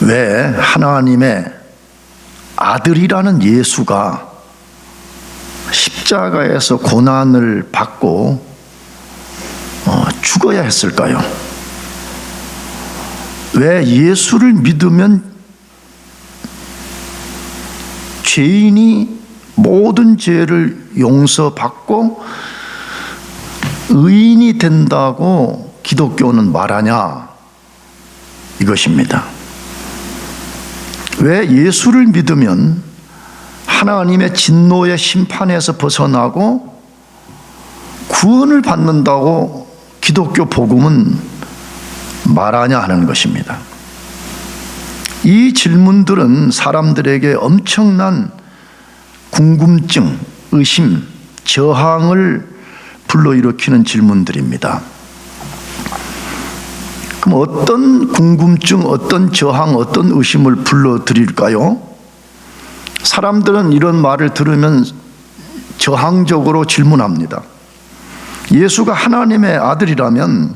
왜 하나님의 아들이라는 예수가 십자가에서 고난을 받고 죽어야 했을까요? 왜 예수를 믿으면 죄인이 모든 죄를 용서받고 의인이 된다고 기독교는 말하냐? 이것입니다. 왜 예수를 믿으면 하나님의 진노의 심판에서 벗어나고 구원을 받는다고 기독교 복음은 말하냐 하는 것입니다. 이 질문들은 사람들에게 엄청난 궁금증, 의심, 저항을 불러일으키는 질문들입니다. 그럼 어떤 궁금증, 어떤 저항, 어떤 의심을 불러드릴까요? 사람들은 이런 말을 들으면 저항적으로 질문합니다. 예수가 하나님의 아들이라면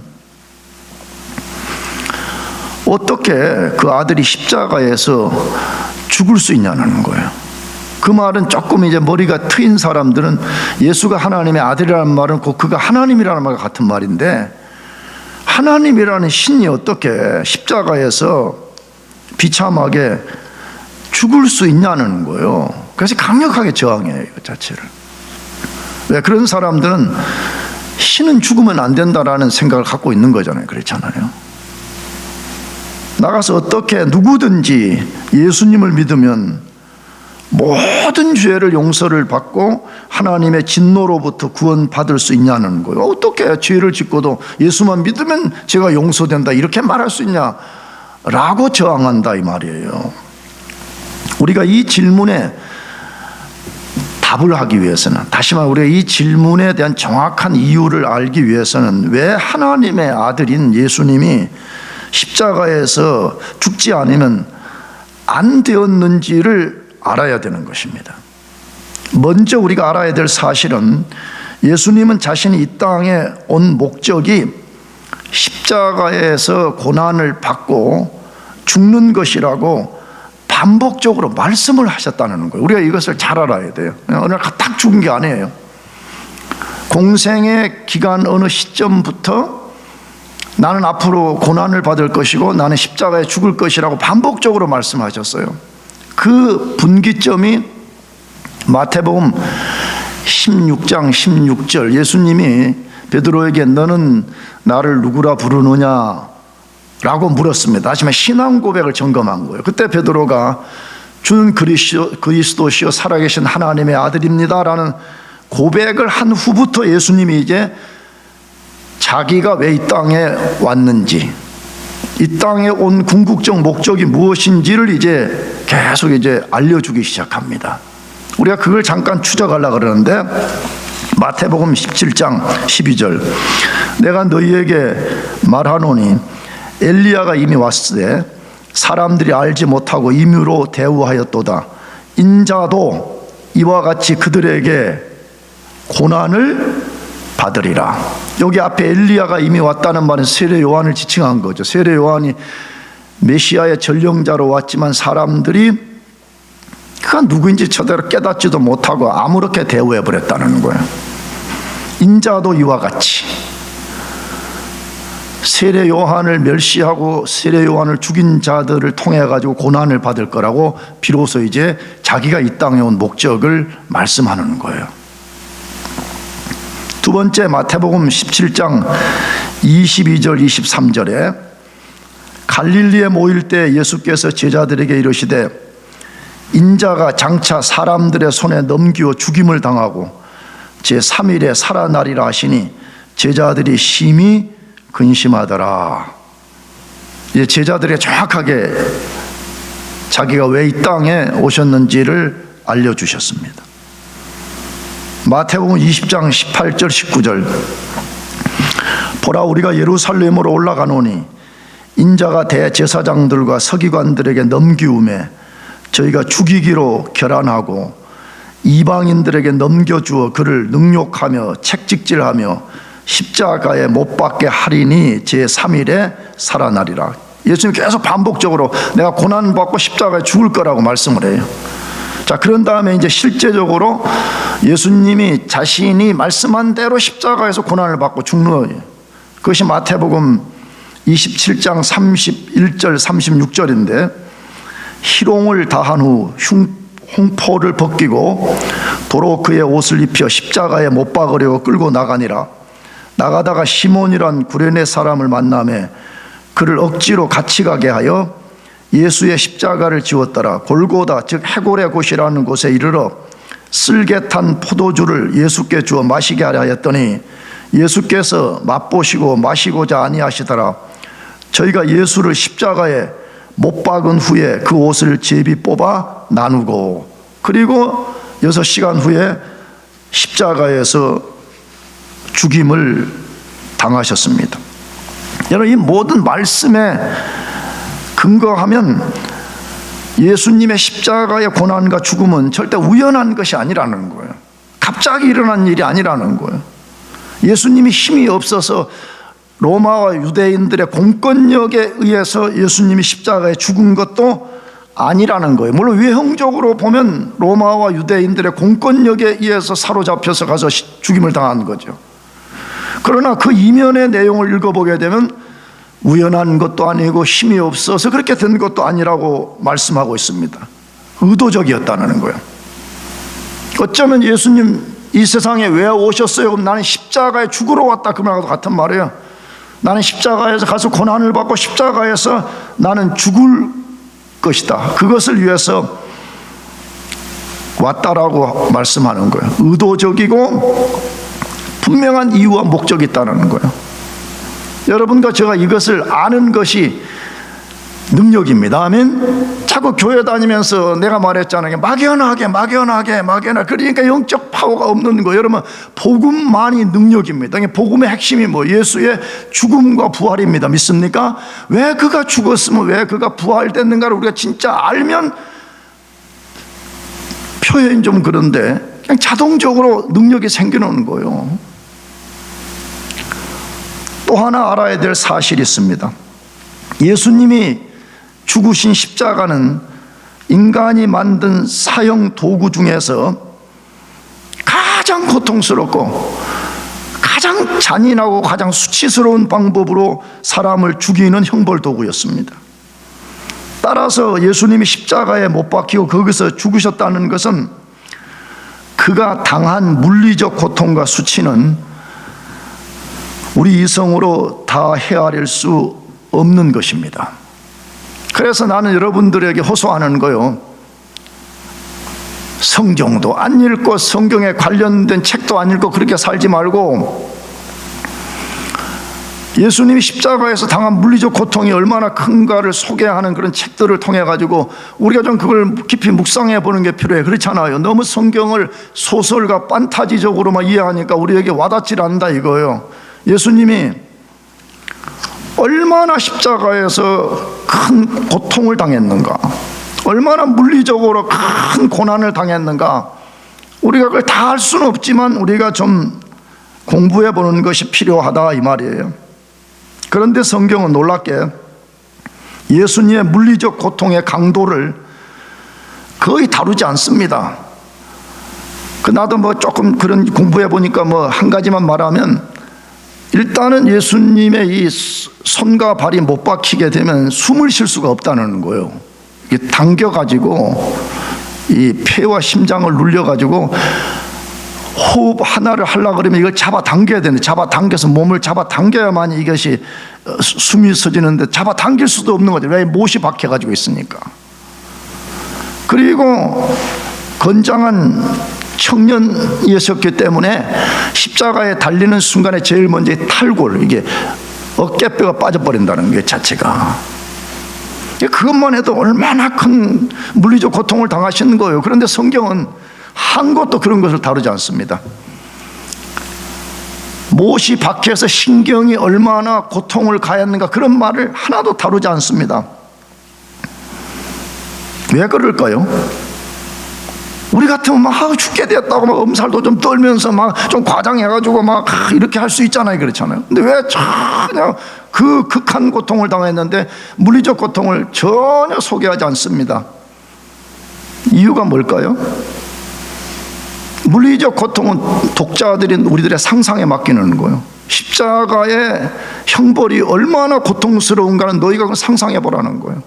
어떻게 그 아들이 십자가에서 죽을 수 있냐는 거예요. 그 말은 조금 이제 머리가 트인 사람들은 예수가 하나님의 아들이라는 말은 곧 그가 하나님이라는 말과 같은 말인데, 하나님이라는 신이 어떻게 십자가에서 비참하게 죽을 수 있냐는 거예요. 그래서 강력하게 저항해요, 이것 자체를. 왜? 그런 사람들은 신은 죽으면 안 된다라는 생각을 갖고 있는 거잖아요. 그렇잖아요. 나가서 어떻게 누구든지 예수님을 믿으면 모든 죄를 용서를 받고 하나님의 진노로부터 구원받을 수 있냐는 거예요. 어떻게 죄를 짓고도 예수만 믿으면 죄가 용서된다 이렇게 말할 수 있냐라고 저항한다 이 말이에요. 우리가 이 질문에 답을 하기 위해서는, 다시 말해 우리가 이 질문에 대한 정확한 이유를 알기 위해서는 왜 하나님의 아들인 예수님이 십자가에서 죽지 않으면 안 되었는지를 알아야 되는 것입니다. 먼저 우리가 알아야 될 사실은 예수님은 자신이 이 땅에 온 목적이 십자가에서 고난을 받고 죽는 것이라고 반복적으로 말씀을 하셨다는 거예요. 우리가 이것을 잘 알아야 돼요. 어느 날 딱 죽은 게 아니에요. 공생의 기간 어느 시점부터 나는 앞으로 고난을 받을 것이고 나는 십자가에 죽을 것이라고 반복적으로 말씀하셨어요. 그 분기점이 마태복음 16장 16절, 예수님이 베드로에게 너는 나를 누구라 부르느냐 라고 물었습니다. 하지만 신앙 고백을 점검한 거예요. 그때 베드로가 주는 그리스도시요 살아계신 하나님의 아들입니다 라는 고백을 한 후부터 예수님이 이제 자기가 왜 이 땅에 왔는지, 이 땅에 온 궁극적 목적이 무엇인지를 이제 계속 이제 알려주기 시작합니다. 우리가 그걸 잠깐 추적하려고 그러는데, 마태복음 17장 12절, 내가 너희에게 말하노니 엘리야가 이미 왔으되 사람들이 알지 못하고 임의로 대우하였도다. 인자도 이와 같이 그들에게 고난을 받으리라. 여기 앞에 엘리야가 이미 왔다는 말은 세례 요한을 지칭한 거죠. 세례 요한이 메시아의 전령자로 왔지만 사람들이 그가 누구인지 제대로 깨닫지도 못하고 아무렇게 대우해 버렸다는 거예요. 인자도 이와 같이 세례 요한을 멸시하고 세례 요한을 죽인 자들을 통해 가지고 고난을 받을 거라고 비로소 이제 자기가 이 땅에 온 목적을 말씀하는 거예요. 두 번째, 마태복음 17장 22절 23절에 갈릴리에 모일 때 예수께서 제자들에게 이르시되 인자가 장차 사람들의 손에 넘기어 죽임을 당하고 제3일에 살아나리라 하시니 제자들이 심히 근심하더라. 이제 제자들에게 정확하게 자기가 왜 이 땅에 오셨는지를 알려주셨습니다. 마태복음 20장 18절 19절, 보라 우리가 예루살렘으로 올라가노니 인자가 대제사장들과 서기관들에게 넘기우매 저희가 죽이기로 결안하고 이방인들에게 넘겨주어 그를 능욕하며 책찍질하며 십자가에 못 박게 하리니 제3일에 살아나리라. 예수님 계속 반복적으로 내가 고난받고 십자가에 죽을 거라고 말씀을 해요. 자, 그런 다음에 이제 실제적으로 예수님이 자신이 말씀한 대로 십자가에서 고난을 받고 죽는 거예요. 그것이 마태복음 27장 31절 36절인데, 희롱을 다한 후 홍포를 벗기고 도로 그의 옷을 입혀 십자가에 못 박으려고 끌고 나가니라. 나가다가 시몬이란 구레네 사람을 만나매 그를 억지로 같이 가게 하여 예수의 십자가를 지웠더라. 골고다 즉 해골의 곳이라는 곳에 이르러 쓸개 탄 포도주를 예수께 주어 마시게 하려 하였더니 예수께서 맛보시고 마시고자 아니하시더라. 저희가 예수를 십자가에 못 박은 후에 그 옷을 제비 뽑아 나누고, 그리고 6시간 후에 십자가에서 죽임을 당하셨습니다. 여러분, 이 모든 말씀에 근거하면 예수님의 십자가의 고난과 죽음은 절대 우연한 것이 아니라는 거예요. 갑자기 일어난 일이 아니라는 거예요. 예수님이 힘이 없어서 로마와 유대인들의 공권력에 의해서 예수님이 십자가에 죽은 것도 아니라는 거예요. 물론 외형적으로 보면 로마와 유대인들의 공권력에 의해서 사로잡혀서 가서 죽임을 당한 거죠. 그러나 그 이면의 내용을 읽어보게 되면 우연한 것도 아니고 힘이 없어서 그렇게 된 것도 아니라고 말씀하고 있습니다. 의도적이었다는 거예요. 어쩌면 예수님 이 세상에 왜 오셨어요? 그럼 나는 십자가에 죽으러 왔다, 그 말과 같은 말이에요. 나는 십자가에서 가서 고난을 받고 십자가에서 나는 죽을 것이다, 그것을 위해서 왔다라고 말씀하는 거예요. 의도적이고 분명한 이유와 목적이 있다는 거예요. 여러분과 제가 이것을 아는 것이 능력입니다. 아멘. 자꾸 교회 다니면서 내가 말했잖아요. 막연하게 그러니까 영적 파워가 없는 거예요. 여러분, 복음만이 능력입니다. 복음의 핵심이 뭐? 예수의 죽음과 부활입니다. 믿습니까? 왜 그가 죽었으면 왜 그가 부활됐는가를 우리가 진짜 알면, 표현이 좀 그런데 그냥 자동적으로 능력이 생기는 거예요. 또 하나 알아야 될 사실이 있습니다. 예수님이 죽으신 십자가는 인간이 만든 사형 도구 중에서 가장 고통스럽고 가장 잔인하고 가장 수치스러운 방법으로 사람을 죽이는 형벌 도구였습니다. 따라서 예수님이 십자가에 못 박히고 거기서 죽으셨다는 것은 그가 당한 물리적 고통과 수치는 우리 이성으로 다 헤아릴 수 없는 것입니다. 그래서 나는 여러분들에게 호소하는 거요, 성경도 안 읽고 성경에 관련된 책도 안 읽고 그렇게 살지 말고, 예수님이 십자가에서 당한 물리적 고통이 얼마나 큰가를 소개하는 그런 책들을 통해 가지고 우리가 좀 그걸 깊이 묵상해 보는 게 필요해. 그렇잖아요. 너무 성경을 소설과 판타지적으로만 이해하니까 우리에게 와닿질 않는다 이거예요. 예수님이 얼마나 십자가에서 큰 고통을 당했는가, 얼마나 물리적으로 큰 고난을 당했는가, 우리가 그걸 다 알 수는 없지만 우리가 좀 공부해 보는 것이 필요하다 이 말이에요. 그런데 성경은 놀랍게 예수님의 물리적 고통의 강도를 거의 다루지 않습니다. 나도 뭐 조금 그런 공부해 보니까 뭐 한 가지만 말하면, 일단은 예수님의 이 손과 발이 못 박히게 되면 숨을 쉴 수가 없다는 거예요. 이게 당겨가지고 이 폐와 심장을 눌려가지고 호흡 하나를 하려고 그러면 이걸 잡아당겨야 되는데, 잡아당겨서 몸을 잡아당겨야만 이것이 숨이 서지는데 잡아당길 수도 없는 거죠. 왜? 못이 박혀가지고 있으니까. 그리고 건장한 청년이었기 때문에 십자가에 달리는 순간에 제일 먼저 탈골, 이게 어깨뼈가 빠져버린다는 게 자체가, 그것만 해도 얼마나 큰 물리적 고통을 당하시는 거예요. 그런데 성경은 한 곳도 그런 것을 다루지 않습니다. 못이 박혀서 신경이 얼마나 고통을 가했는가, 그런 말을 하나도 다루지 않습니다. 왜 그럴까요? 우리 같으면 막 죽게 되었다고 막 엄살도 좀 떨면서 막 좀 과장해가지고 막 이렇게 할 수 있잖아요. 그렇잖아요. 근데 왜 전혀 그 극한 고통을 당했는데 물리적 고통을 전혀 소개하지 않습니다. 이유가 뭘까요? 물리적 고통은 독자들인 우리들의 상상에 맡기는 거예요. 십자가의 형벌이 얼마나 고통스러운가는 너희가 상상해 보라는 거예요.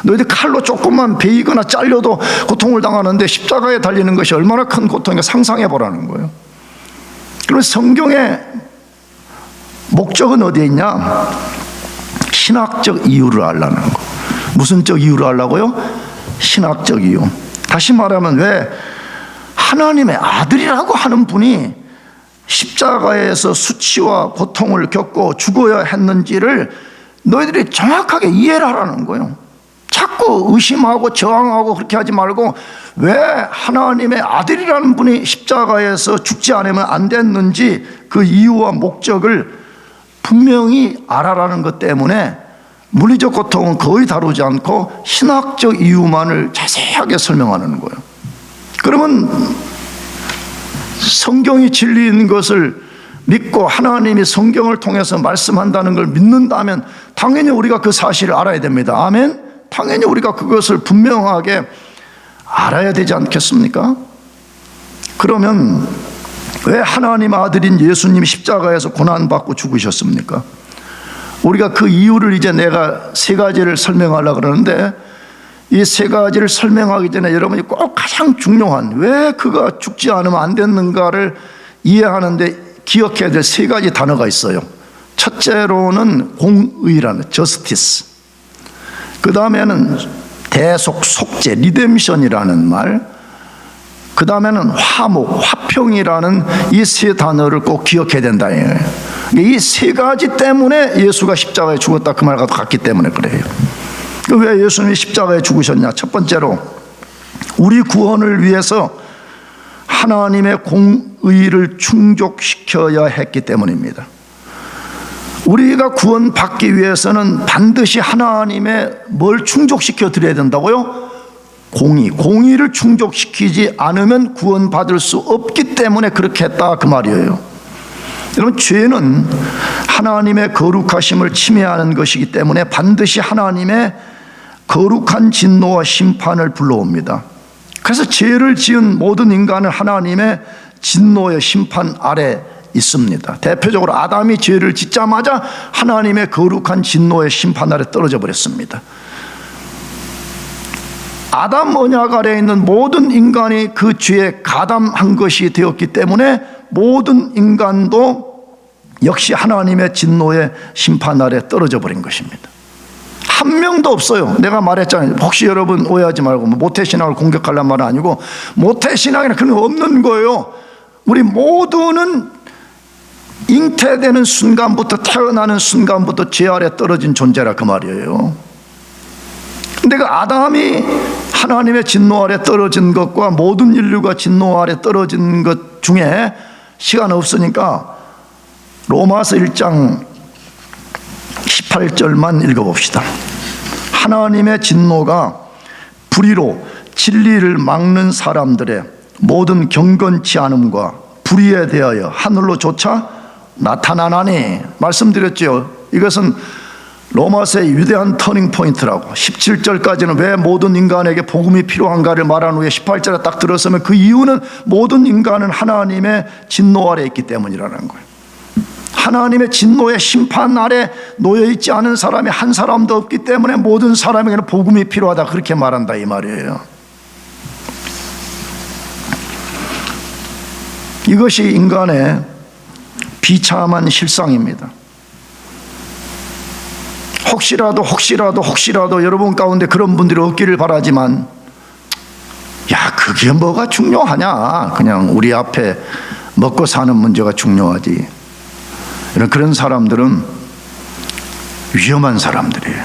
너희들 칼로 조금만 베이거나 잘려도 고통을 당하는데 십자가에 달리는 것이 얼마나 큰 고통인가 상상해 보라는 거예요. 그래서 성경의 목적은 어디에 있냐? 신학적 이유를 알라는 거. 무슨 적 이유를 알라고요? 신학적 이유. 다시 말하면 왜 하나님의 아들이라고 하는 분이 십자가에서 수치와 고통을 겪고 죽어야 했는지를 너희들이 정확하게 이해를 하라는 거예요. 자꾸 의심하고 저항하고 그렇게 하지 말고 왜 하나님의 아들이라는 분이 십자가에서 죽지 않으면 안 됐는지 그 이유와 목적을 분명히 알아라는 것 때문에 물리적 고통은 거의 다루지 않고 신학적 이유만을 자세하게 설명하는 거예요. 그러면 성경이 진리인 것을 믿고 하나님이 성경을 통해서 말씀한다는 걸 믿는다면 당연히 우리가 그 사실을 알아야 됩니다. 아멘? 당연히 우리가 그것을 분명하게 알아야 되지 않겠습니까? 그러면 왜 하나님 아들인 예수님이 십자가에서 고난받고 죽으셨습니까? 우리가 그 이유를 이제 내가 세 가지를 설명하려고 그러는데 이 세 가지를 설명하기 전에 여러분이 꼭 가장 중요한 왜 그가 죽지 않으면 안 됐는가를 이해하는데 기억해야 될 세 가지 단어가 있어요. 첫째로는 공의라는 justice, 그 다음에는 대속, 속죄, 리뎀션이라는 말, 그 다음에는 화목, 화평이라는 이 세 단어를 꼭 기억해야 된다. 이 세 가지 때문에 예수가 십자가에 죽었다 그 말과 같기 때문에 그래요. 왜 예수님이 십자가에 죽으셨냐? 첫 번째로 우리 구원을 위해서 하나님의 공의를 충족시켜야 했기 때문입니다. 우리가 구원받기 위해서는 반드시 하나님의 뭘 충족시켜 드려야 된다고요? 공의를 충족시키지 않으면 구원받을 수 없기 때문에 그렇게 했다 그 말이에요. 여러분, 죄는 하나님의 거룩하심을 침해하는 것이기 때문에 반드시 하나님의 거룩한 진노와 심판을 불러옵니다. 그래서 죄를 지은 모든 인간은 하나님의 진노의 심판 아래 있습니다. 대표적으로 아담이 죄를 짓자마자 하나님의 거룩한 진노의 심판 아래 떨어져 버렸습니다. 아담 언약 아래에 있는 모든 인간이 그 죄에 가담한 것이 되었기 때문에 모든 인간도 역시 하나님의 진노의 심판 아래 떨어져 버린 것입니다. 한 명도 없어요. 내가 말했잖아요. 혹시 여러분 오해하지 말고 모태신앙을 공격하려는 말은 아니고 모태신앙에는 그런 거 없는 거예요. 우리 모두는 잉태되는 순간부터 태어나는 순간부터 죄 아래 떨어진 존재라 그 말이에요. 근데 그 아담이 하나님의 진노 아래 떨어진 것과 모든 인류가 진노 아래 떨어진 것 중에 시간 없으니까 로마서 1장 18절만 읽어봅시다. 하나님의 진노가 불의로 진리를 막는 사람들의 모든 경건치 않음과 불의에 대하여 하늘로조차 나타나나니, 말씀드렸죠. 이것은 로마서의 위대한 터닝 포인트라고. 17절까지는 왜 모든 인간에게 복음이 필요한가를 말한 후에 18절에 딱 들었으면 그 이유는 모든 인간은 하나님의 진노 아래 있기 때문이라는 거예요. 하나님의 진노의 심판 아래 놓여있지 않은 사람이 한 사람도 없기 때문에 모든 사람에게는 복음이 필요하다 그렇게 말한다 이 말이에요. 이것이 인간의 비참한 실상입니다. 혹시라도 여러분 가운데 그런 분들이 없기를 바라지만, 야, 그게 뭐가 중요하냐, 그냥 우리 앞에 먹고 사는 문제가 중요하지, 그런 사람들은 위험한 사람들이에요.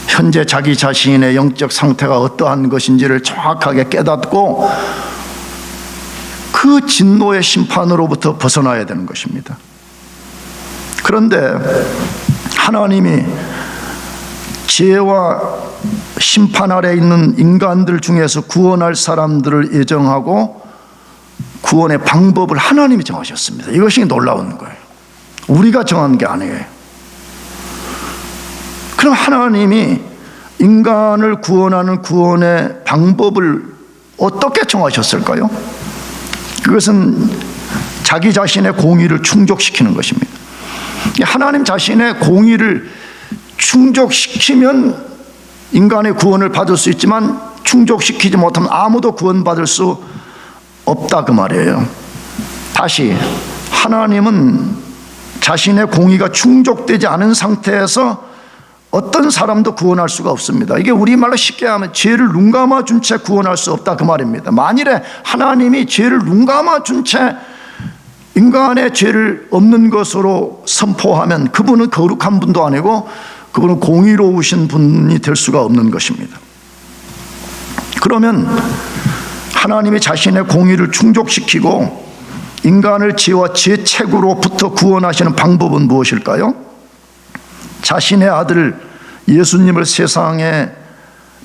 현재 자기 자신의 영적 상태가 어떠한 것인지를 정확하게 깨닫고 그 진노의 심판으로부터 벗어나야 되는 것입니다. 그런데 하나님이 죄와 심판 아래 있는 인간들 중에서 구원할 사람들을 예정하고 구원의 방법을 하나님이 정하셨습니다. 이것이 놀라운 거예요. 우리가 정한 게 아니에요. 그럼 하나님이 인간을 구원하는 구원의 방법을 어떻게 정하셨을까요? 그것은 자기 자신의 공의를 충족시키는 것입니다. 하나님 자신의 공의를 충족시키면 인간의 구원을 받을 수 있지만 충족시키지 못하면 아무도 구원받을 수 없다 그 말이에요. 다시, 하나님은 자신의 공의가 충족되지 않은 상태에서 어떤 사람도 구원할 수가 없습니다. 이게 우리말로 쉽게 하면 죄를 눈 감아준 채 구원할 수 없다 그 말입니다. 만일에 하나님이 죄를 눈 감아준 채 인간의 죄를 없는 것으로 선포하면 그분은 거룩한 분도 아니고 그분은 공의로우신 분이 될 수가 없는 것입니다. 그러면 하나님이 자신의 공의를 충족시키고 인간을 죄와 죄책으로부터 구원하시는 방법은 무엇일까요? 자신의 아들 예수님을 세상에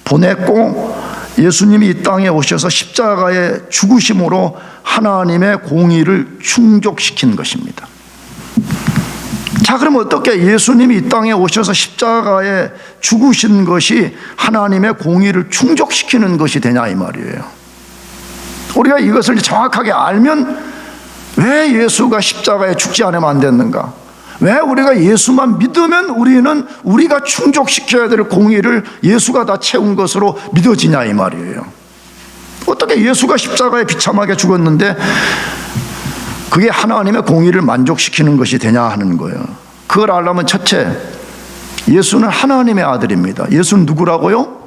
보냈고 예수님이 이 땅에 오셔서 십자가에 죽으심으로 하나님의 공의를 충족시킨 것입니다. 자, 그럼 어떻게 예수님이 이 땅에 오셔서 십자가에 죽으신 것이 하나님의 공의를 충족시키는 것이 되냐 이 말이에요. 우리가 이것을 정확하게 알면 왜 예수가 십자가에 죽지 않으면 안 됐는가? 왜 우리가 예수만 믿으면 우리는 우리가 충족시켜야 될 공의를 예수가 다 채운 것으로 믿어지냐 이 말이에요. 어떻게 예수가 십자가에 비참하게 죽었는데 그게 하나님의 공의를 만족시키는 것이 되냐 하는 거예요. 그걸 알려면 첫째, 예수는 하나님의 아들입니다. 예수는 누구라고요?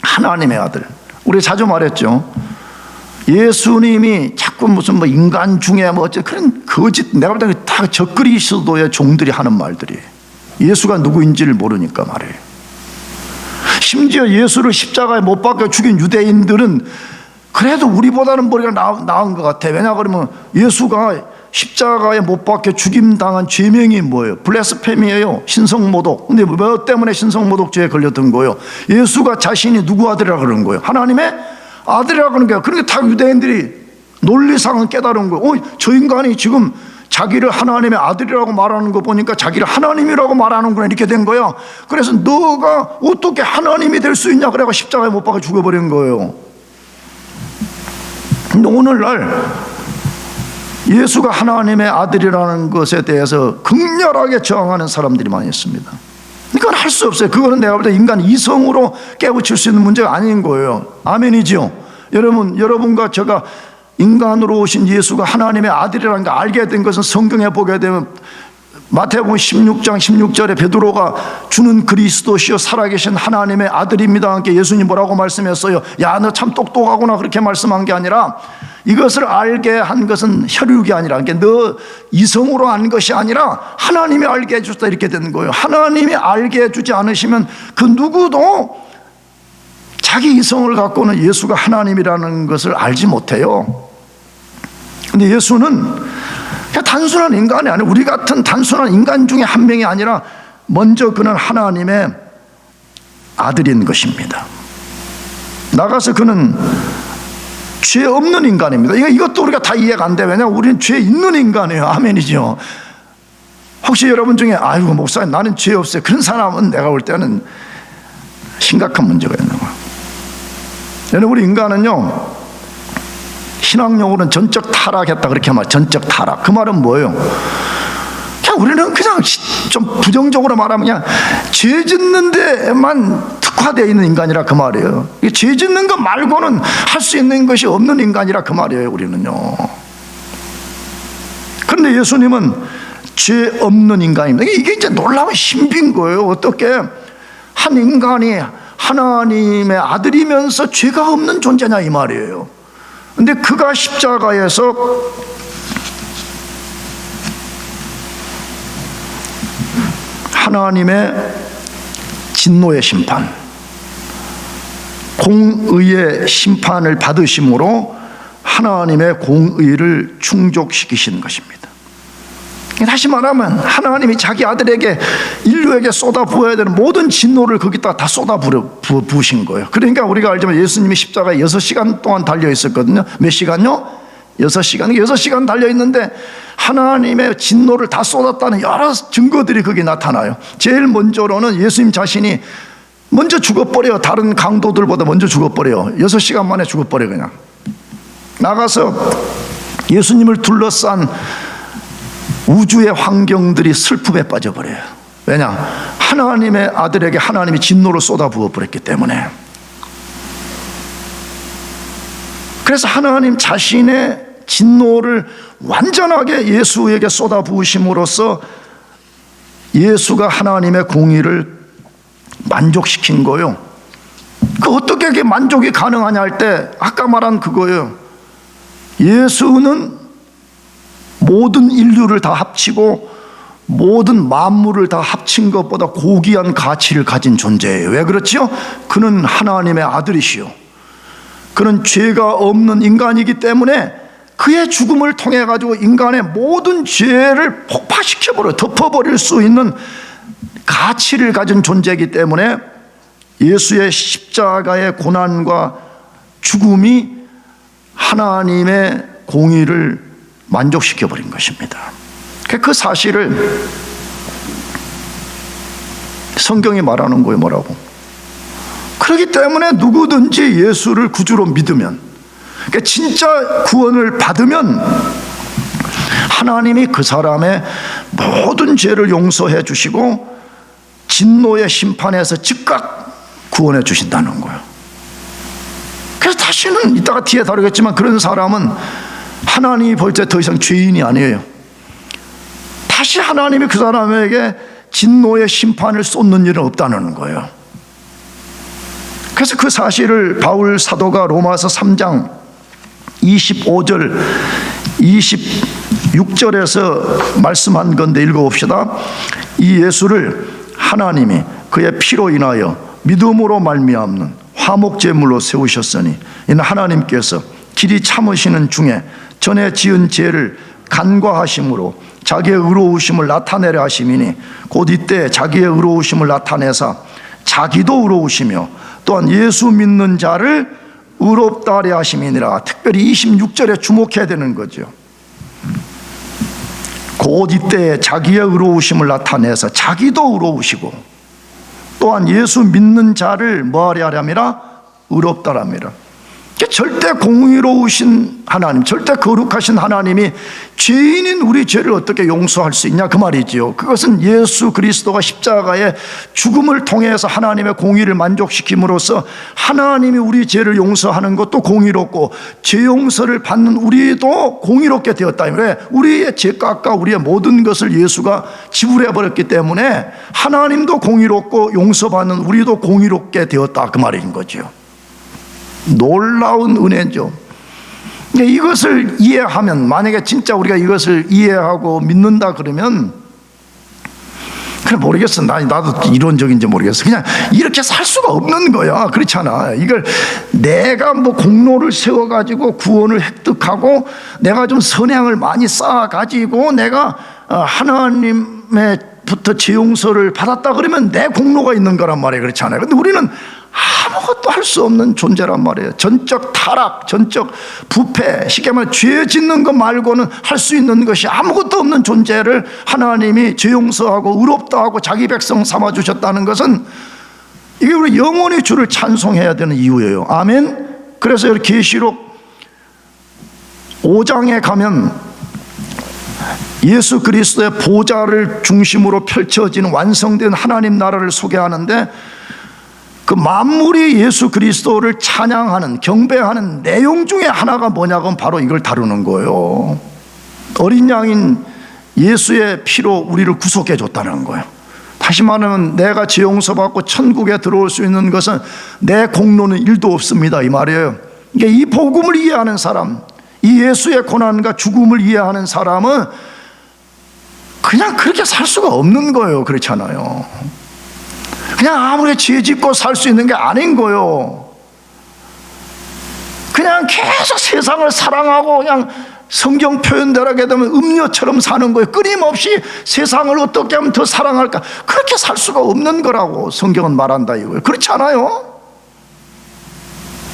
하나님의 아들. 우리 자주 말했죠. 예수님이 자꾸 무슨 뭐 인간 중에 뭐 어째 그런 거짓, 내가 볼 때 다 적그리스도의 종들이 하는 말들이에요. 예수가 누구인지를 모르니까 말이에요. 심지어 예수를 십자가에 못 박혀 죽인 유대인들은 그래도 우리보다는 머리가 나은 것 같아. 왜냐 그러면 예수가 십자가에 못 박혀 죽임당한 죄명이 뭐예요? 블레스페미예요. 신성모독. 근데 뭐 때문에 신성모독죄에 걸렸던 거예요? 예수가 자신이 누구 아들이라 그러는 거예요? 하나님의 아들이라 그러는 거예요. 그러니까 다 유대인들이 논리상은 깨달은 거예요. 저 인간이 지금 자기를 하나님의 아들이라고 말하는 거 보니까 자기를 하나님이라고 말하는구나 이렇게 된 거야. 그래서 너가 어떻게 하나님이 될 수 있냐 그래가 십자가에 못 박아 죽어버린 거예요. 근데 오늘날 예수가 하나님의 아들이라는 것에 대해서 극렬하게 저항하는 사람들이 많이 있습니다. 이건 할 수 없어요. 그거는 내가 볼 때 인간 이성으로 깨우칠 수 있는 문제가 아닌 거예요. 아멘이죠. 여러분과 제가 인간으로 오신 예수가 하나님의 아들이라는 걸 알게 된 것은 성경에 보게 되면 마태복음 16장 16절에 베드로가 주는 그리스도시요 살아계신 하나님의 아들입니다. 함께 예수님 뭐라고 말씀했어요? 야, 너 참 똑똑하구나 그렇게 말씀한 게 아니라 이것을 알게 한 것은 혈육이 아니라 그러니까 너 이성으로 안 것이 아니라 하나님이 알게 해줬다 이렇게 되는 거예요. 하나님이 알게 해주지 않으시면 그 누구도 자기 이성을 갖고는 예수가 하나님이라는 것을 알지 못해요. 근데 예수는 그냥 단순한 인간이 아니에요. 우리 같은 단순한 인간 중에 한 명이 아니라 먼저 그는 하나님의 아들인 것입니다. 나가서 그는 죄 없는 인간입니다. 이것도 우리가 다 이해가 안 돼. 왜냐하면 우리는 죄 있는 인간이에요. 아멘이죠. 혹시 여러분 중에 아이고 목사님 나는 죄 없어요. 그런 사람은 내가 볼 때는 심각한 문제가 있는 거예요. 여러분 우리 인간은요 신앙용어로는 전적 타락했다 그렇게 말해요. 전적 타락. 그 말은 뭐예요? 그냥 우리는 그냥 좀 부정적으로 말하면 그냥 죄 짓는 데만 특화되어 있는 인간이라 그 말이에요. 죄 짓는 것 말고는 할 수 있는 것이 없는 인간이라 그 말이에요. 우리는요. 그런데 예수님은 죄 없는 인간입니다. 이게 이제 놀라운 신비인 거예요. 어떻게 한 인간이 하나님의 아들이면서 죄가 없는 존재냐 이 말이에요. 근데 그가 십자가에서 하나님의 진노의 심판, 공의의 심판을 받으심으로 하나님의 공의를 충족시키신 것입니다. 다시 말하면 하나님이 자기 아들에게, 인류에게 쏟아 부어야 되는 모든 진노를 거기다 다 쏟아 부으신 거예요. 그러니까 우리가 알지만 예수님이 십자가에 6시간 동안 달려 있었거든요. 몇 시간요? 6시간 달려 있는데 하나님의 진노를 다 쏟았다는 여러 증거들이 거기 나타나요. 제일 먼저로는 예수님 자신이 먼저 죽어버려요. 다른 강도들보다 먼저 죽어버려요. 6시간 만에 죽어버려요. 그냥 나가서 예수님을 둘러싼 우주의 환경들이 슬픔에 빠져버려요. 왜냐? 하나님의 아들에게 하나님이 진노를 쏟아 부어버렸기 때문에. 그래서 하나님 자신의 진노를 완전하게 예수에게 쏟아 부으심으로써 예수가 하나님의 공의를 만족시킨 거예요. 그 어떻게 그게 만족이 가능하냐 할 때 아까 말한 그거예요. 예수는 모든 인류를 다 합치고 모든 만물을 다 합친 것보다 고귀한 가치를 가진 존재예요. 왜 그렇지요? 그는 하나님의 아들이시요, 그는 죄가 없는 인간이기 때문에 그의 죽음을 통해 가지고 인간의 모든 죄를 폭파시켜버려 덮어버릴 수 있는 가치를 가진 존재이기 때문에 예수의 십자가의 고난과 죽음이 하나님의 공의를 만족시켜버린 것입니다. 그 사실을 성경이 말하는 거예요. 뭐라고? 그렇기 때문에 누구든지 예수를 구주로 믿으면, 그러니까 진짜 구원을 받으면 하나님이 그 사람의 모든 죄를 용서해 주시고 진노의 심판에서 즉각 구원해 주신다는 거예요. 그래서 다시는 이따가 뒤에 다루겠지만 그런 사람은 하나님이 볼 때 더 이상 죄인이 아니에요. 다시 하나님이 그 사람에게 진노의 심판을 쏟는 일은 없다는 거예요. 그래서 그 사실을 바울 사도가 로마서 3장 25절 26절에서 말씀한 건데 읽어봅시다. 이 예수를 하나님이 그의 피로 인하여 믿음으로 말미암는 화목제물로 세우셨으니 이는 하나님께서 길이 참으시는 중에 전에 지은 죄를 간과하심으로 자기의 의로우심을 나타내려 하심이니 곧 이때 자기의 의로우심을 나타내사 자기도 의로우시며 또한 예수 믿는 자를 의롭다 하려 하심이니라. 특별히 26절에 주목해야 되는 거죠. 곧 이때 자기의 의로우심을 나타내서 자기도 의로우시고 또한 예수 믿는 자를 뭐하려 하랴미라? 의롭다 하랴미라. 절대 공의로우신 하나님, 절대 거룩하신 하나님이 죄인인 우리 죄를 어떻게 용서할 수 있냐 그 말이지요. 그것은 예수 그리스도가 십자가의 죽음을 통해서 하나님의 공의를 만족시킴으로써 하나님이 우리 죄를 용서하는 것도 공의롭고 죄 용서를 받는 우리도 공의롭게 되었다. 왜? 우리의 죄값과 우리의 모든 것을 예수가 지불해 버렸기 때문에 하나님도 공의롭고 용서받는 우리도 공의롭게 되었다 그 말인 거죠. 놀라운 은혜죠. 이것을 이해하면, 만약에 진짜 우리가 이것을 이해하고 믿는다 그러면, 그래 모르겠어, 나도 이론적인지 모르겠어, 그냥 이렇게 살 수가 없는 거야. 그렇잖아. 이걸 내가 뭐 공로를 세워가지고 구원을 획득하고 내가 좀 선행을 많이 쌓아가지고 내가 하나님의부터 죄 용서를 받았다 그러면 내 공로가 있는 거란 말이에요. 그렇잖아요. 근데 우리는 아무것도 할 수 없는 존재란 말이에요. 전적 타락, 전적 부패, 쉽게 말해 죄 짓는 것 말고는 할 수 있는 것이 아무것도 없는 존재를 하나님이 죄 용서하고 의롭다 하고 자기 백성 삼아주셨다는 것은 이게 우리 영원히 주를 찬송해야 되는 이유예요. 아멘. 그래서 여기 계시록 5장에 가면 예수 그리스도의 보좌를 중심으로 펼쳐지는 완성된 하나님 나라를 소개하는데, 그 만물이 예수 그리스도를 찬양하는, 경배하는 내용 중에 하나가 뭐냐면 바로 이걸 다루는 거예요. 어린 양인 예수의 피로 우리를 구속해 줬다는 거예요. 다시 말하면 내가 죄 용서받고 천국에 들어올 수 있는 것은 내 공로는 1도 없습니다 이 말이에요. 그러니까 이 복음을 이해하는 사람, 이 예수의 고난과 죽음을 이해하는 사람은 그냥 그렇게 살 수가 없는 거예요. 그렇잖아요. 그냥 아무리 죄 짓고 살 수 있는 게 아닌 거예요. 그냥 계속 세상을 사랑하고 그냥 성경 표현대로 하게 되면 음녀처럼 사는 거예요. 끊임없이 세상을 어떻게 하면 더 사랑할까? 그렇게 살 수가 없는 거라고 성경은 말한다 이거예요. 그렇지 않아요?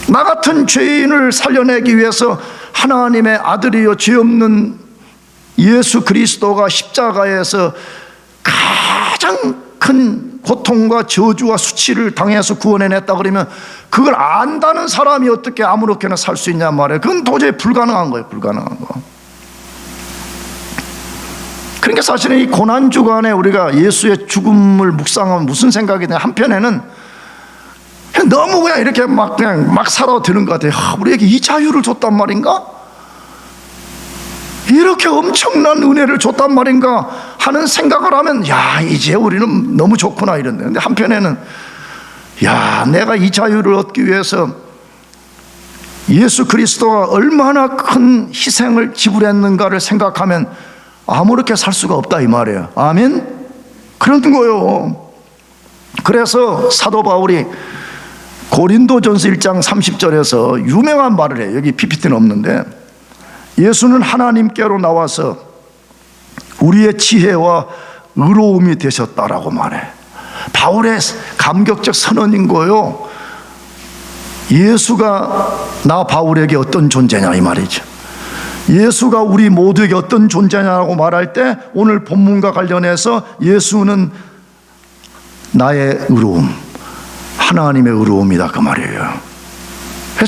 나 같은 죄인을 살려내기 위해서 하나님의 아들이요 죄 없는 예수 그리스도가 십자가에서 가장 큰 고통과 저주와 수치를 당해서 구원해냈다 그러면 그걸 안다는 사람이 어떻게 아무렇게나 살 수 있냐 말이에요. 그건 도저히 불가능한 거예요. 불가능한 거. 그러니까 사실은 이 고난주간에 우리가 예수의 죽음을 묵상하면 무슨 생각이 드냐, 한편에는 너무 그냥 이렇게 그냥 막 살아도 되는 것 같아요. 우리에게 이 자유를 줬단 말인가? 이렇게 엄청난 은혜를 줬단 말인가 하는 생각을 하면 야, 이제 우리는 너무 좋구나 이런데, 근데 한편에는 야, 내가 이 자유를 얻기 위해서 예수 그리스도가 얼마나 큰 희생을 지불했는가를 생각하면 아무렇게 살 수가 없다 이 말이에요. 아멘? 그런 거예요. 그래서 사도 바울이 고린도전서 1장 30절에서 유명한 말을 해요. 여기 PPT는 없는데, 예수는 하나님께로 나와서 우리의 지혜와 의로움이 되셨다라고 말해. 바울의 감격적 선언인 거예요. 예수가 나 바울에게 어떤 존재냐 이 말이죠. 예수가 우리 모두에게 어떤 존재냐고 말할 때 오늘 본문과 관련해서 예수는 나의 의로움, 하나님의 의로움이다 그 말이에요.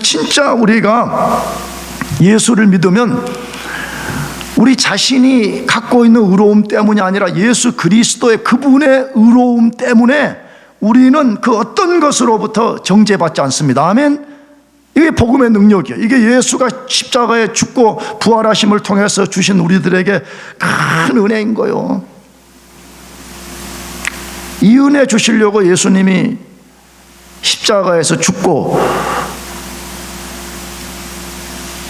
진짜 우리가 예수를 믿으면 우리 자신이 갖고 있는 의로움 때문이 아니라 예수 그리스도의 그분의 의로움 때문에 우리는 그 어떤 것으로부터 정죄받지 않습니다. 아멘. 이게 복음의 능력이에요. 이게 예수가 십자가에 죽고 부활하심을 통해서 주신 우리들에게 큰 은혜인 거예요. 이 은혜 주시려고 예수님이 십자가에서 죽고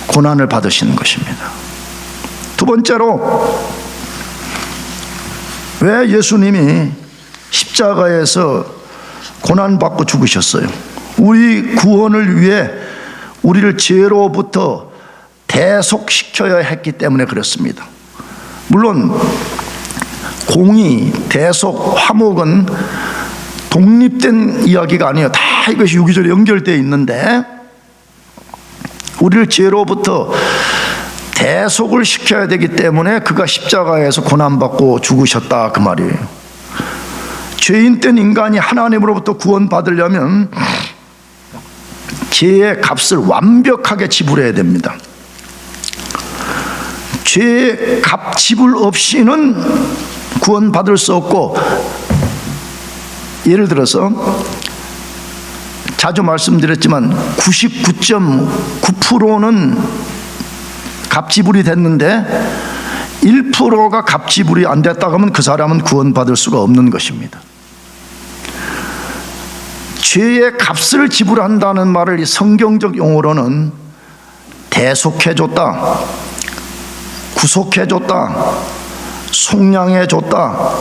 고난을 받으시는 것입니다. 두 번째로, 왜 예수님이 십자가에서 고난받고 죽으셨어요? 우리 구원을 위해 우리를 죄로부터 대속시켜야 했기 때문에 그렇습니다. 물론 공의, 대속, 화목은 독립된 이야기가 아니에요. 다 이것이 유기적으로 연결되어 있는데, 우리를 죄로부터 대속을 시켜야 되기 때문에 그가 십자가에서 고난받고 죽으셨다 그 말이에요. 죄인된 인간이 하나님으로부터 구원받으려면 죄의 값을 완벽하게 지불해야 됩니다. 죄의 값 지불 없이는 구원받을 수 없고, 예를 들어서 자주 말씀드렸지만 99.9%는 값지불이 됐는데 1%가 값지불이 안 됐다고 하면 그 사람은 구원받을 수가 없는 것입니다. 죄의 값을 지불한다는 말을 이 성경적 용어로는 대속해줬다, 구속해줬다, 속량해줬다,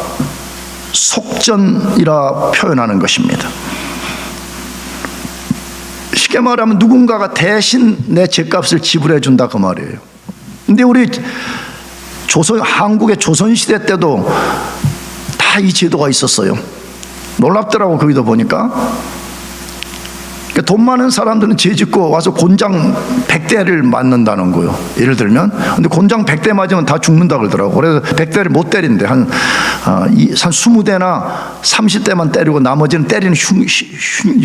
속전이라 표현하는 것입니다. 쉽게 말하면 누군가가 대신 내 죄값을 지불해 준다 그 말이에요. 근데 우리 한국의 조선시대 때도 다 이 제도가 있었어요. 놀랍더라고. 거기도 보니까 돈 많은 사람들은 죄 짓고 와서 곤장 100대를 맞는다는 거예요. 예를 들면, 근데 곤장 100대 맞으면 다 죽는다 그러더라고. 그래서 100대를 못 때린대. 한 20대나 30대만 때리고 나머지는 때리는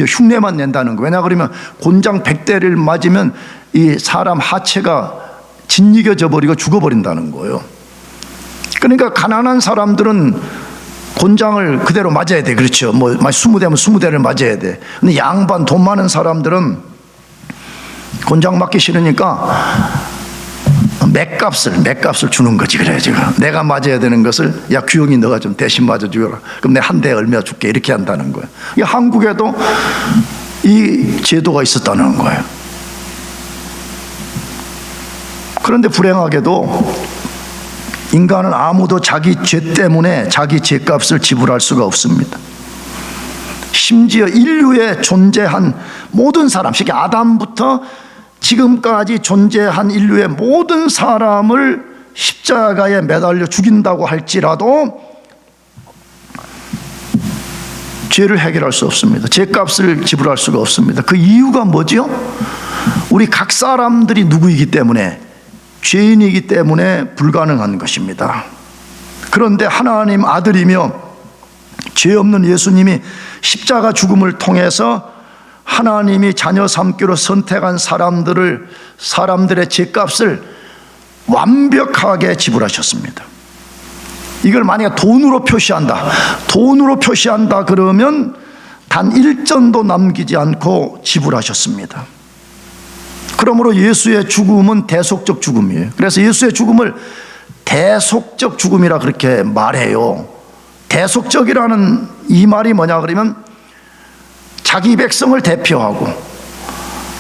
흉내만 낸다는 거예요. 왜냐 그러면 곤장 100대를 맞으면 이 사람 하체가 짓이겨져 버리고 죽어버린다는 거예요. 그러니까 가난한 사람들은 곤장을 그대로 맞아야 돼. 그렇죠. 뭐 20대면 20대를 맞아야 돼. 근데 양반 돈 많은 사람들은 곤장 맞기 싫으니까 맥값을 주는 거지. 그래 지금 내가 맞아야 되는 것을 야 규영이 너가 좀 대신 맞아 주라. 그럼 내가 한 대 얼마 줄게. 이렇게 한다는 거예요. 한국에도 이 제도가 있었다는 거예요. 그런데 불행하게도 인간은 아무도 자기 죄 때문에 자기 죄값을 지불할 수가 없습니다. 심지어 인류에 존재한 모든 사람, 즉 아담부터 지금까지 존재한 인류의 모든 사람을 십자가에 매달려 죽인다고 할지라도 죄를 해결할 수 없습니다. 죄값을 지불할 수가 없습니다. 그 이유가 뭐죠? 우리 각 사람들이 누구이기 때문에, 죄인이기 때문에 불가능한 것입니다. 그런데 하나님 아들이며 죄 없는 예수님이 십자가 죽음을 통해서 하나님이 자녀 삼기로 선택한 사람들의 죄값을 완벽하게 지불하셨습니다. 이걸 만약에 돈으로 표시한다 그러면 단 1전도 남기지 않고 지불하셨습니다. 그러므로 예수의 죽음은 대속적 죽음이에요. 그래서 예수의 죽음을 대속적 죽음이라 그렇게 말해요. 대속적이라는 이 말이 뭐냐 그러면 자기 백성을 대표하고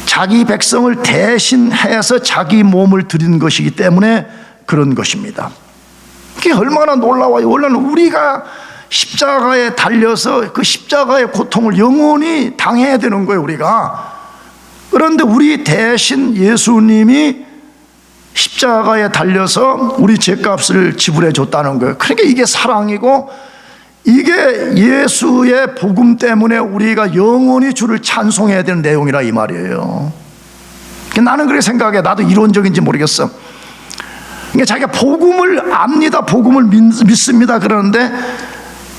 자기 백성을 대신해서 자기 몸을 드린 것이기 때문에 그런 것입니다. 이게 얼마나 놀라워요. 원래는 우리가 십자가에 달려서 그 십자가의 고통을 영원히 당해야 되는 거예요, 우리가. 그런데 우리 대신 예수님이 십자가에 달려서 우리 죄값을 지불해 줬다는 거예요. 그러니까 이게 사랑이고, 이게 예수의 복음 때문에 우리가 영원히 주를 찬송해야 되는 내용이라 이 말이에요. 나는 그렇게 생각해. 나도 이론적인지 모르겠어. 그러니까 자기가 복음을 압니다, 복음을 믿습니다 그러는데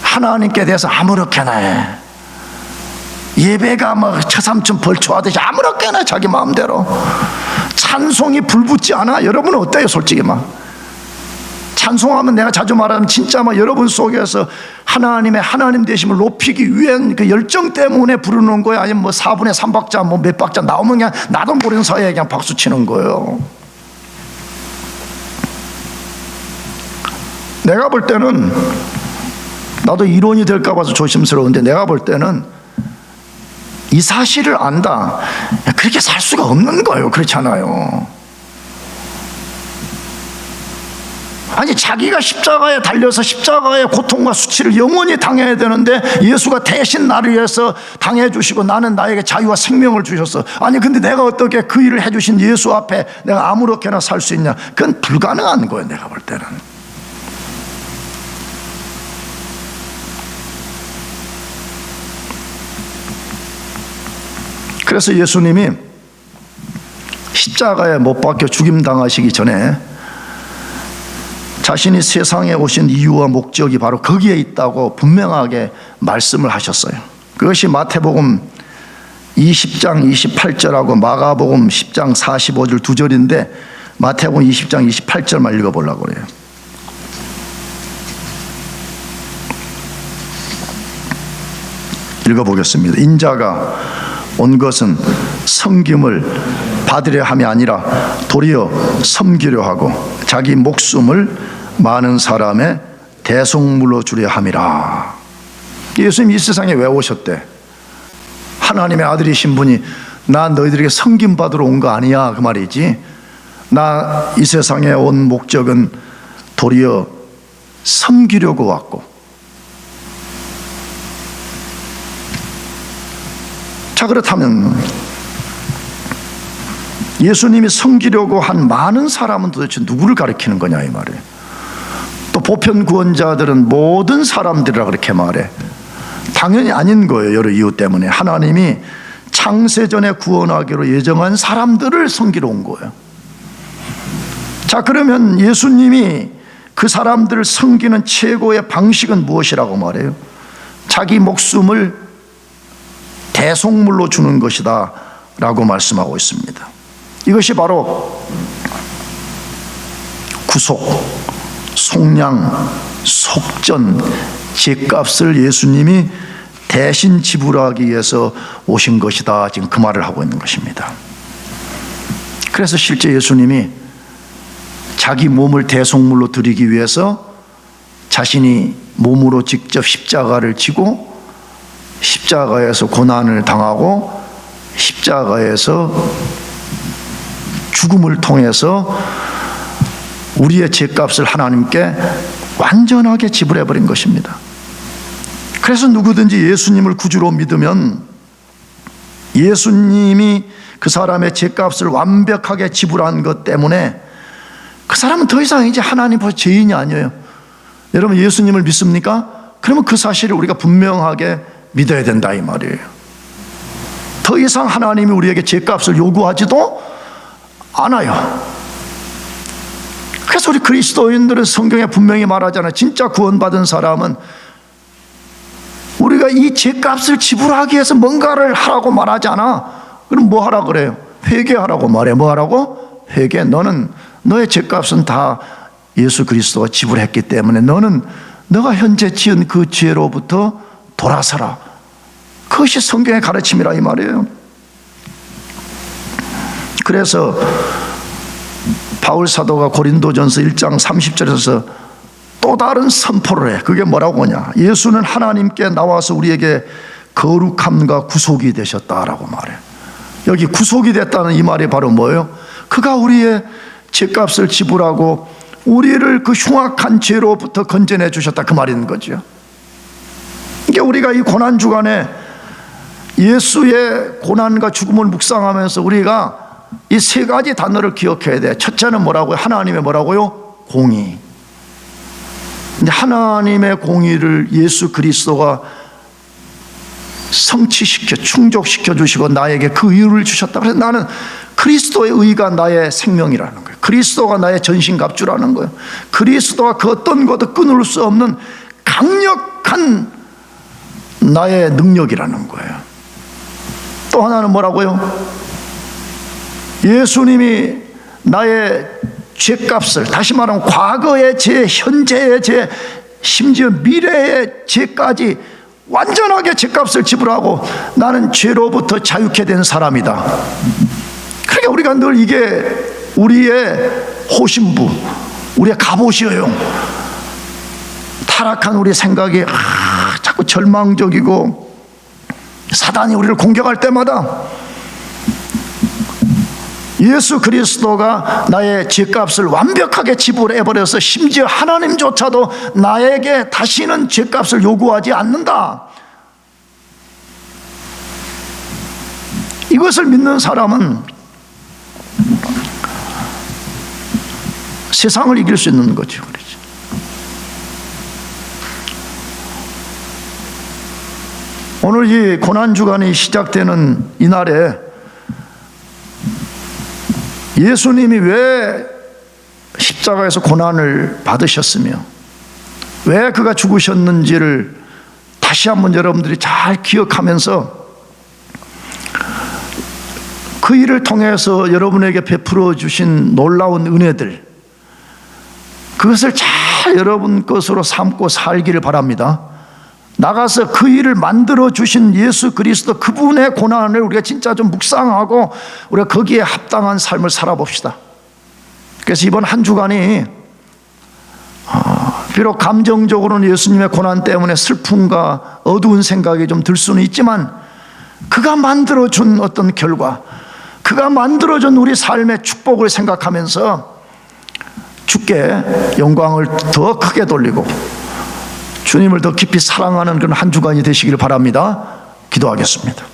하나님께 대해서 아무렇게나 해. 예배가 뭐 처삼촌 벌초하듯이 아무렇게나 자기 마음대로. 찬송이 불붙지 않아? 여러분은 어때요? 솔직히 찬송하면, 내가 자주 말하면 진짜 여러분 속에서 하나님 되심을 높이기 위한 그 열정 때문에 부르는 거예요? 아니면 4분의 3박자 몇 박자 나오면 그냥 나도 모르는 사이에 그냥 박수 치는 거예요? 내가 볼 때는, 나도 이론이 될까 봐서 조심스러운데, 내가 볼 때는 이 사실을 안다, 그렇게 살 수가 없는 거예요. 그렇잖아요. 아니, 자기가 십자가에 달려서 십자가의 고통과 수치를 영원히 당해야 되는데 예수가 대신 나를 위해서 당해 주시고 나는 나에게 자유와 생명을 주셨어. 아니, 근데 내가 어떻게 그 일을 해주신 예수 앞에 내가 아무렇게나 살 수 있냐? 그건 불가능한 거예요, 내가 볼 때는. 그래서 예수님이 십자가에 못 박혀 죽임당하시기 전에 자신이 세상에 오신 이유와 목적이 바로 거기에 있다고 분명하게 말씀을 하셨어요. 그것이 마태복음 20장 28절하고 마가복음 10장 45절 두 절인데, 마태복음 20장 28절만 읽어보려고 그래요. 읽어보겠습니다. 인자가 온 것은 섬김을 받으려 함이 아니라 도리어 섬기려 하고 자기 목숨을 많은 사람의 대속물로 주려 함이라. 예수님이 이 세상에 왜 오셨대? 하나님의 아들이신 분이 나 너희들에게 섬김 받으러 온 거 아니야 그 말이지. 나 이 세상에 온 목적은 도리어 섬기려고 왔고. 자, 그렇다면 예수님이 섬기려고 한 많은 사람은 도대체 누구를 가리키는 거냐 이 말이에요. 또 보편 구원자들은 모든 사람들이라 그렇게 말해. 당연히 아닌 거예요. 여러 이유 때문에. 하나님이 창세전에 구원하기로 예정한 사람들을 섬기러 온 거예요. 자, 그러면 예수님이 그 사람들을 섬기는 최고의 방식은 무엇이라고 말해요? 자기 목숨을 대속물로 주는 것이다 라고 말씀하고 있습니다. 이것이 바로 구속, 속량, 속전, 죄값을 예수님이 대신 지불하기 위해서 오신 것이다, 지금 그 말을 하고 있는 것입니다. 그래서 실제 예수님이 자기 몸을 대속물로 드리기 위해서 자신이 몸으로 직접 십자가를 지고 십자가에서 고난을 당하고 십자가에서 죽음을 통해서 우리의 죄값을 하나님께 완전하게 지불해버린 것입니다. 그래서 누구든지 예수님을 구주로 믿으면 예수님이 그 사람의 죄값을 완벽하게 지불한 것 때문에 그 사람은 더 이상 이제 하나님 앞에 죄인이 아니에요. 여러분 예수님을 믿습니까? 그러면 그 사실을 우리가 분명하게 믿어야 된다 이 말이에요. 더 이상 하나님이 우리에게 죄값을 요구하지도 않아요. 그래서 우리 그리스도인들은 성경에 분명히 말하잖아요. 진짜 구원받은 사람은 우리가 이 죄값을 지불하기 위해서 뭔가를 하라고 말하지 않아. 그럼 뭐 하라 그래요? 회개하라고 말해. 뭐 하라고? 회개. 너는 너의 죄값은 다 예수 그리스도가 지불했기 때문에 너는 너가 현재 지은 그 죄로부터 돌아서라. 그것이 성경의 가르침이라 이 말이에요. 그래서 바울 사도가 고린도전서 1장 30절에서 또 다른 선포를 해. 그게 뭐라고 하냐? 예수는 하나님께 나와서 우리에게 거룩함과 구속이 되셨다라고 말해. 여기 구속이 됐다는 이 말이 바로 뭐예요? 그가 우리의 죄값을 지불하고 우리를 그 흉악한 죄로부터 건져내 주셨다 그 말인 거죠. 이게 우리가 이 고난 주간에 예수의 고난과 죽음을 묵상하면서 우리가 이 세 가지 단어를 기억해야 돼. 첫째는 뭐라고요? 하나님의 뭐라고요? 공의. 근데 하나님의 공의를 예수 그리스도가 성취시켜 충족시켜 주시고 나에게 그 의를 주셨다. 그래서 나는 그리스도의 의가 나의 생명이라는 거예요. 그리스도가 나의 전신갑주라는 거예요. 그리스도가 그 어떤 것도 끊을 수 없는 강력한 나의 능력이라는 거예요. 또 하나는 뭐라고요? 예수님이 나의 죄값을, 다시 말하면 과거의 죄, 현재의 죄, 심지어 미래의 죄까지 완전하게 죄값을 지불하고 나는 죄로부터 자유케 된 사람이다. 그러니까 우리가 늘 이게 우리의 호신부, 우리의 갑옷이에요. 타락한 우리 생각이 자꾸 절망적이고 사단이 우리를 공격할 때마다 예수 그리스도가 나의 죄값을 완벽하게 지불해버려서 심지어 하나님조차도 나에게 다시는 죄값을 요구하지 않는다. 이것을 믿는 사람은 세상을 이길 수 있는 거죠. 오늘 이 고난주간이 시작되는 이날에 예수님이 왜 십자가에서 고난을 받으셨으며 왜 그가 죽으셨는지를 다시 한번 여러분들이 잘 기억하면서 그 일을 통해서 여러분에게 베풀어 주신 놀라운 은혜들, 그것을 잘 여러분 것으로 삼고 살기를 바랍니다. 나가서 그 일을 만들어 주신 예수 그리스도 그분의 고난을 우리가 진짜 좀 묵상하고 우리가 거기에 합당한 삶을 살아봅시다. 그래서 이번 한 주간이 비록 감정적으로는 예수님의 고난 때문에 슬픔과 어두운 생각이 좀 들 수는 있지만 그가 만들어준 어떤 결과, 그가 만들어준 우리 삶의 축복을 생각하면서 주께 영광을 더 크게 돌리고 주님을 더 깊이 사랑하는 그런 한 주간이 되시기를 바랍니다. 기도하겠습니다.